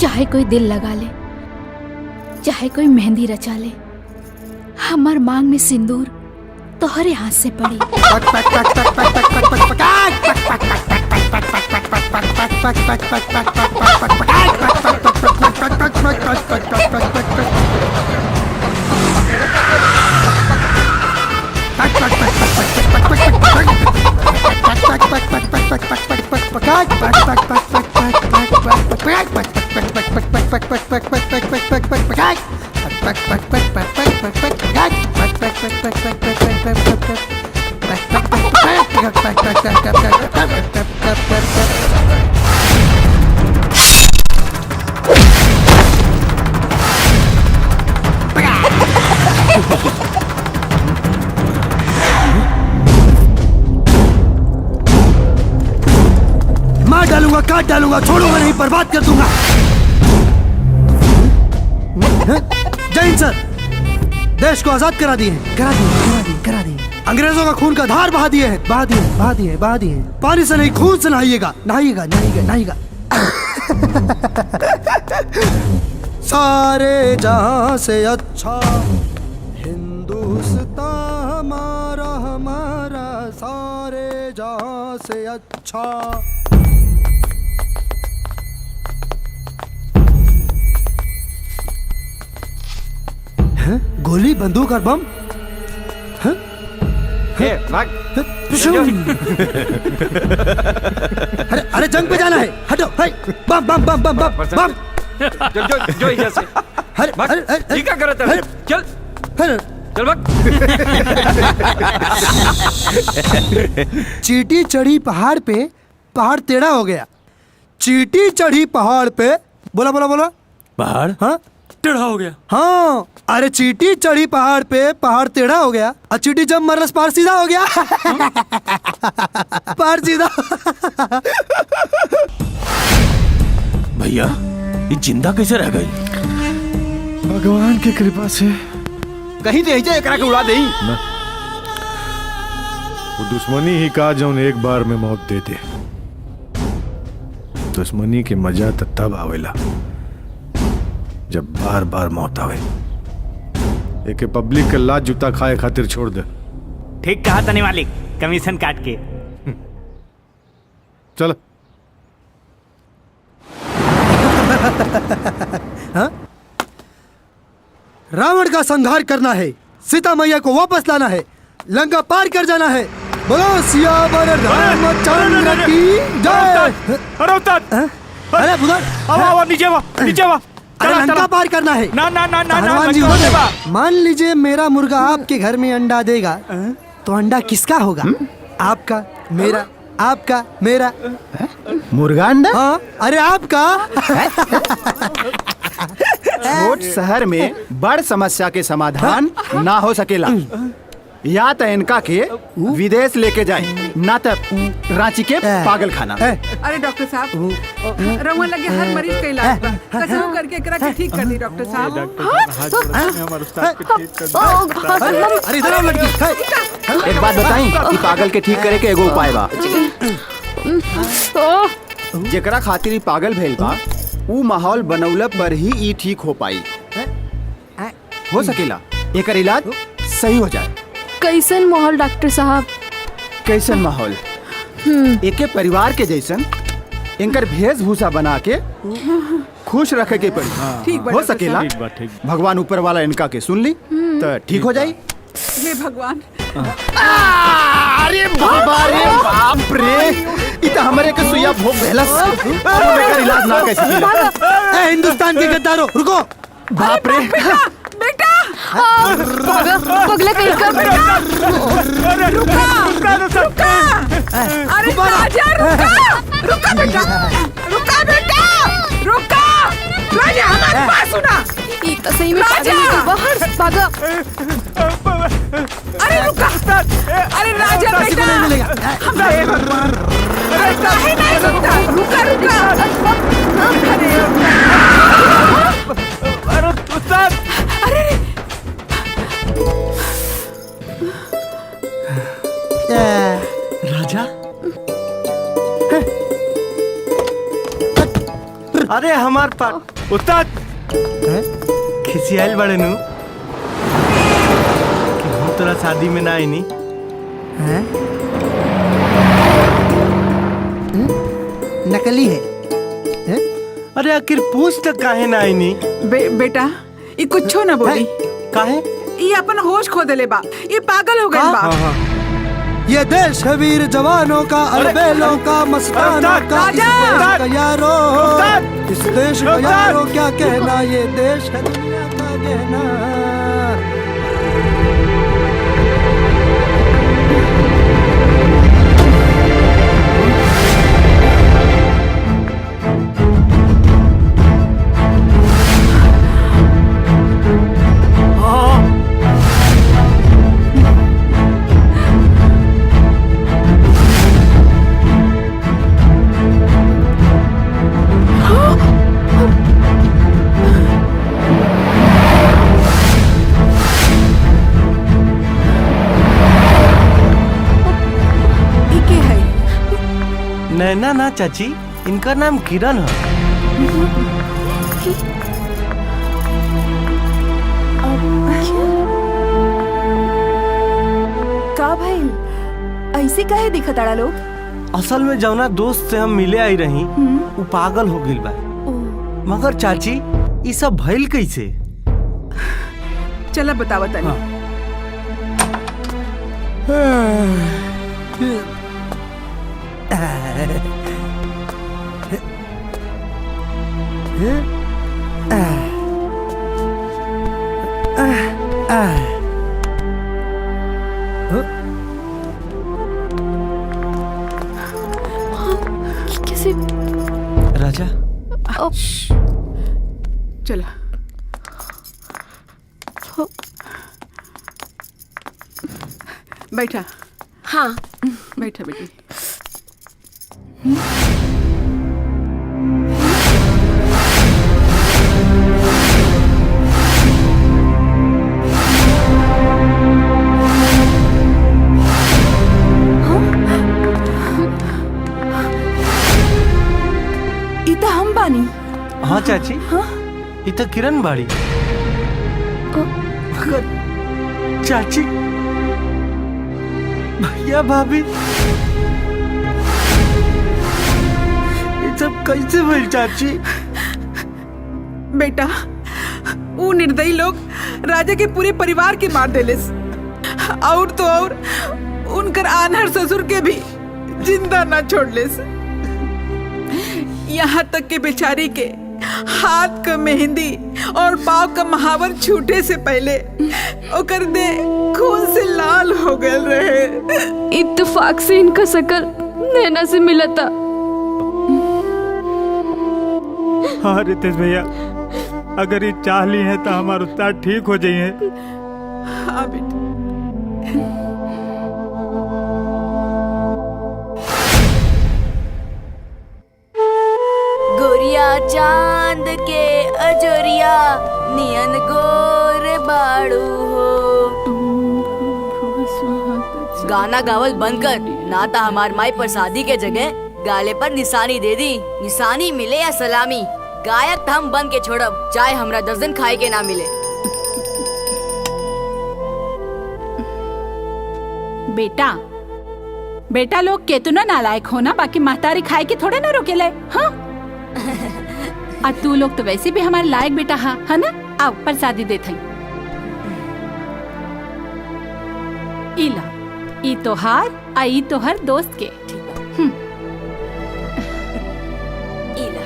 चाहे कोई दिल लगा ले, चाहे कोई मेहंदी रचा ले, हमार मांग में सिंदूर तोहरे हाथ से पड़ी। मार डालूंगा, काट डालूंगा, छोड़ूंगा नहीं, बर्बाद कर दूंगा। जय हिंद सर। देश को आजाद करा दिए, करा दिए, करा दिए। अंग्रेजों का खून का धार बहा दिए हैं, बहा दिए, बहा दिए, बहा दिए। पानी से नहीं, खून से नहाइएगा, नहाइएगा, नहाइएगा, नहाइएगा। सारे जहां से अच्छा हिंदुस्तान हमारा, हमारा सारे जहां से अच्छा। गोली, बंदूक और बम। अरे अरे जंग पे जाना है, हटो। बम बम बम बम बम बम। जो इधर से। अरे अरे ये क्या कर रहा था? चल चल भाग। चींटी चढ़ी पहाड़ पे, पहाड़ टेढ़ा हो गया। चींटी चढ़ी पहाड़ पे, बोला बोला बोला, पहाड़ हाँ टेढ़ा हो गया। हाँ, अरे चींटी चढ़ी पहाड़ पे, पहाड़ टेढ़ा हो गया। और चींटी जब मरस पहाड़ सीधा हो गया। पहाड़ सीधा। भैया ये जिंदा कैसे रह गई? भगवान की कृपा से। कहीं तो एकरा के उड़ा देई। वो दुश्मनी ही का जौन एक बार में मौत दे दे। दुश्मनी के मजा तब आवेला जब बार बार मौत आवे। एके पब्लिक के लात जूता खाए खातिर छोड़ दे। ठीक कहा तनी मालिक, कमीशन काट के। चल। हाँ? रावण का संहार करना है, सीता मैया को वापस लाना है, लंका पार कर जाना है। बोलो सियावर रामचंद्र की जय। अरे उस्ताद, अरे बुधर, आओ नीचे वा, नीचे वा। अरे लंका पार करना है। ना ना ना ना हनुमान जी बोले, मान लीजिए मेरा मुर्गा आपके घर में अंडा देगा, तो अंडा किसका होगा? आपका, मेरा, आपका, मेरा। मुर्गा अंडा? हाँ, अरे आपका। छोट शहर में बड़ समस्या के समाधान ना हो सकेला। या तो इनका के विदेश लेके जाए, ना तो रांची के पागल खाना। अरे डॉक्टर साहब, रउआ लगे हर मरीज का इलाज बा। कसम करके एकरा के ठीक कर दी डॉक्टर साहब। अरे इधर आओ लड़की। एक बात बताई कि पागल के ठीक करे के एगो उपाय बा। जेकरा खातिर पागल भेल बा, ऊ माहौल बनौला पर ही ई ठीक हो पाई। हो सकेला एकर इलाज सही हो जाए। कैसन माहौल डॉक्टर साहब? कैसन माहौल? एके परिवार के जैसन इनकर वेशभूषा बना के खुश रखे के पड़ी। ठीक बा हो डॉक्टर सकेला भगवान ऊपर वाला इनका के सुन ली तो ठीक हो जाई। हे भगवान। अरे बाबा रे बाप रे, इत हमरे के सुइया भोग भेलस। एकर इलाज ना कैसे मिला। ए हिंदुस्तान के गद्दारों, रुको। बाप रे बेटा, पगला कहीं का। रुका। अरे राजा रुका, रुका बेटा, रुका बेटा, रुका। राजा हमारी बात सुना। ये तो सही में पागल है, तो बाहर भागा। अरे रुका, अरे राजा बेटा, हे भगवान, अरे काहे नहीं सुनता? रुका रुका। अरे उस्ताद, अरे राजा, अरे हमार उस्ताद खिसियाल बड़े नु कि हम तोरा शादी में ना आईनी। नकली है। अरे आखिर पूछ तक काहे ना आईनी? बेटा ये कुछो ना बोली। काहे? ये अपन होश खो देले बा, ये पागल हो गए बा। ये देश है वीर जवानों का, अलबेलों का, मस्तानों का, इस देश का यारो, इस देश का यारो क्या कहना, ये देश है दुनिया का गहना। नैना ना चाची, इनका नाम किरण है। का भाई ऐसे काहे दिखत आड़ा लोग? असल में जौना दोस्त से हम मिले आई रही वो पागल हो गइल बा। मगर चाची ये सब भइल कैसे? चला बतावा तनी। कैसे? राजा चला बैठा। हाँ बैठा बेटी। इता हम बानी। हाँ चाची, ये तो किरण बाड़ी। मगर चाची, भैया भाभी ये सब कैसे भइल चाची? बेटा वो निर्दयी लोग राजा के पूरे परिवार के मार देलिस, और तो और उनकर आनहर ससुर के भी जिंदा ना छोड़लिस। यहाँ तक के बेचारी के हाथ का मेहंदी और पाँव का महावर छूटे से पहले ओकर दे खून से लाल हो गए रहे। इत्तेफाक से इनका शकल नैना से मिला था। हाँ रितेश भैया, अगर ये चाह ली है तो हमारे उस्ताद ठीक हो जाइए। हाँ बेटा। गोरिया चांद के अजोरिया नियन गोर बाड़ू हो। गाना गावल बंद कर, ना तो हमार माई पर शादी के जगह गाले पर निशानी दे दी। निशानी मिले या सलामी, गायक हम बन के छोड़ब, चाहे हमरा 10 दिन खाए के ना मिले। बेटा बेटा लोग केतुना नालायक हो ना, बाकी महतारी खाए के थोड़े ना रोकेले। हाँ आ तू लोग तो वैसे भी हमारे लायक बेटा है ना? आओ प्रसादी देत हई। इला ई तोहार आ ई तोहर दोस्त के। इला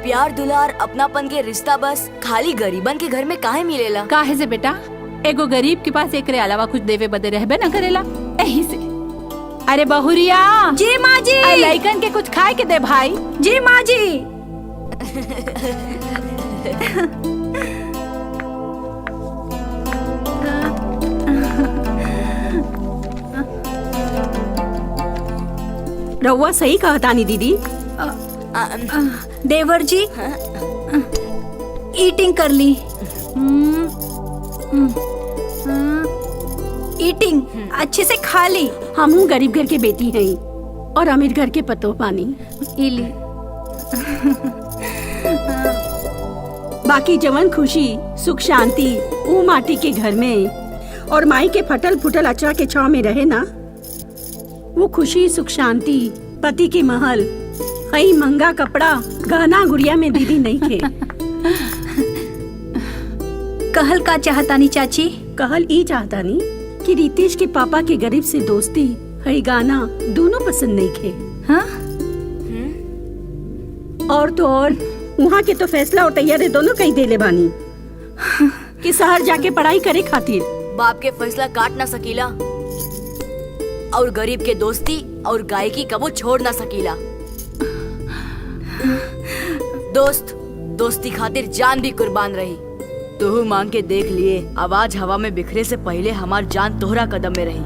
प्यार दुलार अपनापन के रिश्ता बस खाली गरीबन के घर में काहे मिलेला? काहे से बेटा, एगो गरीब के पास एकरे अलावा कुछ देवे बदे रहबे न करेला, यही से। अरे बहुरिया। जी माँ जी। लइकन के कुछ खाए के दे भाई। जी माँ जी। रउआ सही कहतानी दीदी। देवर जी ईटिंग कर ली। ईटिंग अच्छे से खा ली। हम गरीब घर के बेटी हैं और अमीर घर के पतो पानी। इली बाकी जवन खुशी सुख शांति वो माटी के घर में और माई के फटल फुटल अचरा के छाव में रहे ना, वो खुशी सुख शांति पति के महल कई महंगा कपड़ा गहना गुड़िया में दीदी नहीं थे। कहल का चाहतानी चाची? कहल ई चाहतानी कि रितेश के पापा के गरीब से दोस्ती हई गाना दोनों पसंद नहीं थे। हाँ? और तो और वहाँ के तो फैसला और तैयारी दोनों कहीं देले बानी कि शहर जाके पढ़ाई करे खातिर। बाप के फैसला काट ना सकीला और गरीब के दोस्ती और गायकी कबो छोड़ ना सकीला। दोस्ती खातिर जान भी कुर्बान रही। तू मांग के देख लिए, आवाज हवा में बिखरे से पहले हमार जान तोहरा कदम में रही।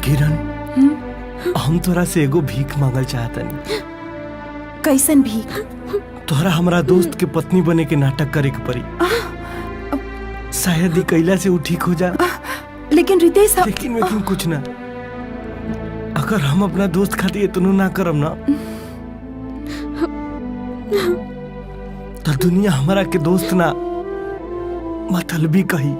किरण, हम तोरा से एगो भीख मांगल चाहतनी। कैसन भीख? तोहरा हमरा दोस्त के पत्नी बने के नाटक करे के पड़ी। शायद ही कैला से वो ठीक हो जा। लेकिन रितेश लेकिन कुछ ना। अगर हम अपना दोस्त खातिर इतना ना करम ना तो दुनिया हमारा के दोस्त ना मतलबी कही।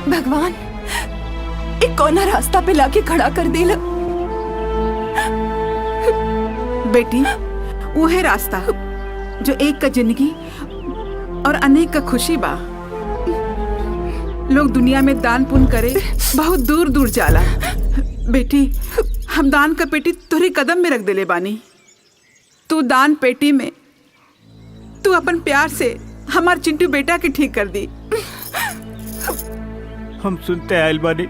भगवान, एक कोना रास्ता पे लाके खड़ा कर दिला। बेटी, वो है रास्ता जो एक का जिंदगी और अनेक का खुशी बा। लोग दुनिया में दान पुण्य करे बहुत दूर दूर जाला। बेटी, हम दान का पेटी तुहरे कदम में रख देले बानी। तू दान पेटी में तू अपन प्यार से हमार चिंटू बेटा के ठीक कर दी। हम सुनते आयल बानी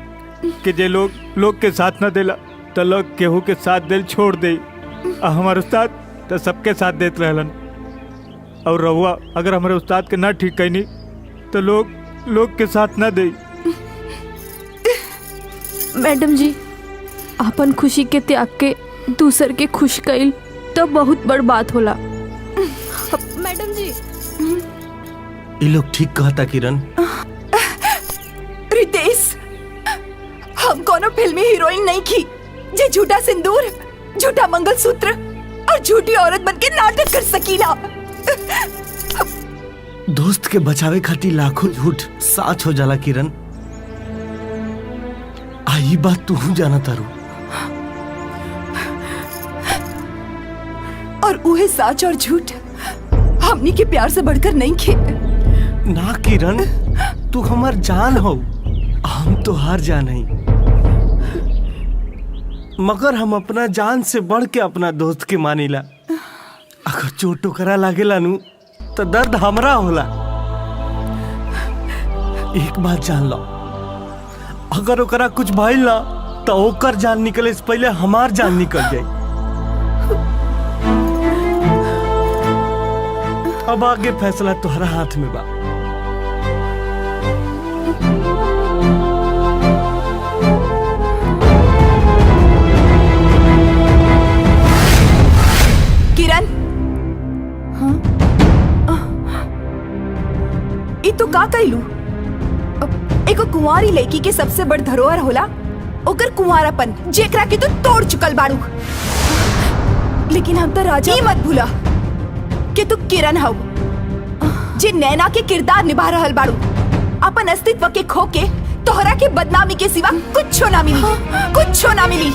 कि जे लोग के साथ न देला तो लोग केहू के साथ दिल छोड़ दे। हमारे उस्ताद तो सबके साथ देत रहलन और रहुआ अगर हमारे उस्ताद के ना ठीक कहीं तो लोग के साथ ना दे। मैडम जी, अपन खुशी के त्याग के दूसर के खुश कइल तो बहुत बड़ बात होला। मैडम जी, ये लोग ठीक कहता किरण। रितेश, हम कोनो फिल्मी हीरोइन नहीं की जे झूठा सिंदूर, झूठा मंगलसूत्र और झूठी औरत बनके नाटक कर सकीला। दोस्त के बचावे खातिर लाखों झूठ साच हो जाला किरण। आई बात तू जाना तारू। और उहे साच और झूठ हमनी के प्यार से बढ़कर नहीं खे। ना किरण, तू हमार जान हो, हम तो हार जान है। मगर हम अपना जान से बढ़ के अपना दोस्त के मानीला। अगर चोट टोकरा लागेला नु तो दर्द हमरा होला। एक बात जान लो, अगर ओकरा कुछ भइल ना तो ओकर जान निकले से पहले हमार जान निकल जाए। अब आगे फैसला तुम्हारा हाथ में बा। किरण, ई तू का कैलू? एगो कुंवारी लड़की के सबसे बड़ धरोहर होला ओकर कुंवारापन, जेकरा के तू तोड़ चुकल बाड़ू। लेकिन हम तो राजा, ई मत भूला कि तू किरण हव, जे नैना के किरदार निभा रहल बाड़ू। अपन अस्तित्व के खो के तोहरा के बदनामी के सिवा कुछ ना मिली, कुछ ना मिली।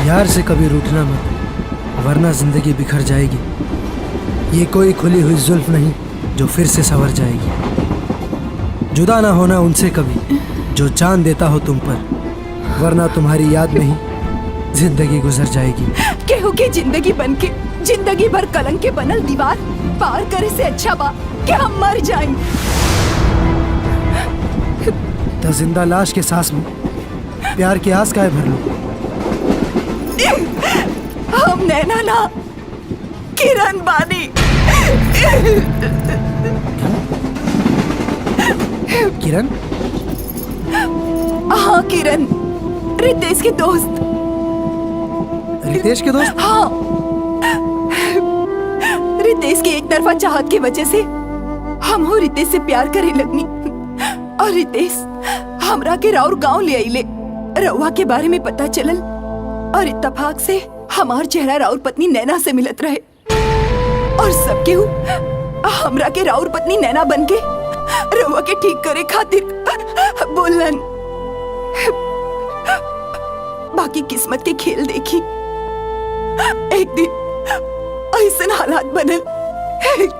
यार से कभी रूठना मत, वरना जिंदगी बिखर जाएगी। ये कोई खुली हुई जुल्फ नहीं जो फिर से संवर जाएगी। जुदा ना होना उनसे कभी जो जान देता हो तुम पर, वरना तुम्हारी याद में ही जिंदगी गुजर जाएगी। केहू के जिंदगी बनके जिंदगी भर कलंक के बनल दीवार पार करे से अच्छा बा कि हम मर जाएं। तो जिंदा लाश के सांस में प्यार की आस काहे भर लो? हम नैना ना किरण बानी। किरण? हाँ किरण, रितेश के दोस्त। रितेश के दोस्त? हाँ, रितेश के एक तरफा चाहत की वजह से हम हो रितेश से प्यार करे लगनी, और रितेश हमरा के राउर गांव ले आइले। रउआ के बारे में पता चलल और इत्तेफाक से हमार चेहरा राउर पत्नी नैना से मिलत रहे, और सब केहू हमरा के राउर पत्नी नैना बनके रउआ के ठीक करे खातिर बोलन। बाकी किस्मत के खेल देखी, एक दिन ऐसा हालात बनल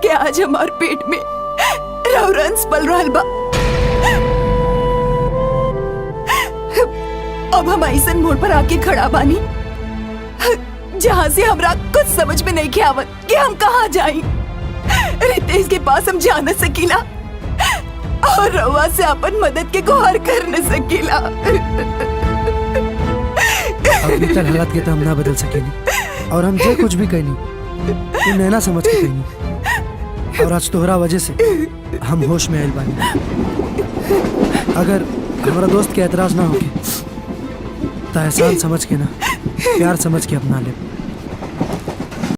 कि आज हमार पेट में राउर अंश पल रहल बा। अब हम ऐसा मोड़ पर आके खड़ा बानी जहाँ से हमरा कुछ समझ में नहीं के आवत कि हम कहाँ जाएं। रितेश के पास हम जा न सकीला और रउआ से अपन मदद के गुहार कर न सकीला। अभी तक हालात के तो हम ना बदल सकेनी, और हम जो कुछ भी कहनी तू नैना समझ के कहनी, और आज तोहरा वजह से हम होश में आइल बानी। अगर हमारा दोस्त के एतराज ना होके तो एहसान समझ के ना, प्यार समझ के अपना ले।